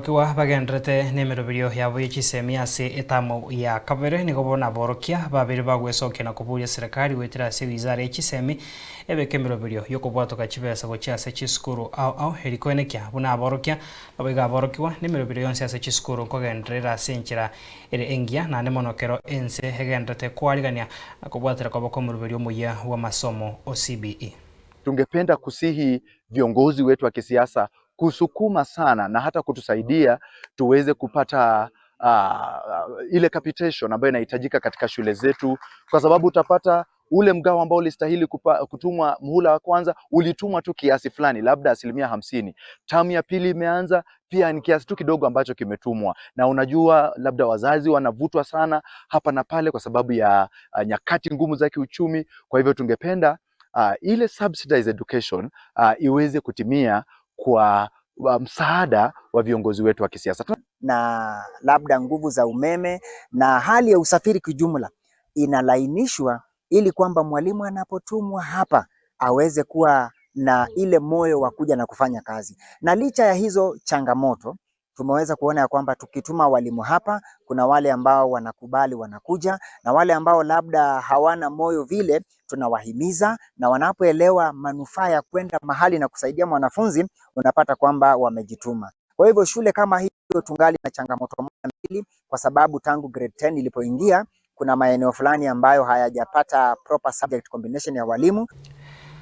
aborokiwa bagendrete n'emirobirio yabo y'ekisemi ase etamo ya kabere nigo bona aborokia babiri bagwesokia na kuburia serikali wetira ase wizara y'ekisemi ebeke emirobirio yokobwatoka chibesa gochia ase chisukuru ao erikoenekia buna aborokia abaiga aborokiwa n'emirobirio yonse ase chisukuru nkogenderera ase enchera ere engia nande monokero ense egendrete kwarigania akobwatira koboko omirobirio omuya wa masomo CBE. Tungependa kusihi viongozi wetu wa kisiasa kusukuma sana na hata kutusaidia tuweze kupata ile capitation ambayo inahitajika katika shule zetu, kwa sababu utapata ule mgao ambao ulistahili kutumwa muhula wa kwanza ulitumwa tu kiasi fulani, labda 50%. Tamu ya pili imeanza, pia ni kiasi tu kidogo ambacho kimetumwa, na unajua labda wazazi wanavutwa sana hapa na pale kwa sababu ya nyakati ngumu za kiuchumi. Kwa hivyo tungependa ile subsidized education iweze kutimia kwa msaada wa viongozi wetu wa kisiasa, na labda nguvu za umeme na hali ya usafiri kijumla inalainishwa, ili kwamba mwalimu anapotumwa hapa aweze kuwa na ile moyo wa kuja na kufanya kazi. Na licha ya hizo changamoto, tumeweza kuona ya kwamba tukituma walimu hapa, kuna wale ambao wanakubali wanakuja, na wale ambao labda hawana moyo vile tunawahimiza, na wanapoelewa manufaa ya kwenda mahali na kusaidia mwanafunzi, unapata kwamba wamejituma. Kwa hivyo shule kama hiyo tungali na changamoto moja mbili, kwa sababu tangu grade 10 ilipoingia kuna maeneo fulani ambayo hayajapata proper subject combination ya walimu.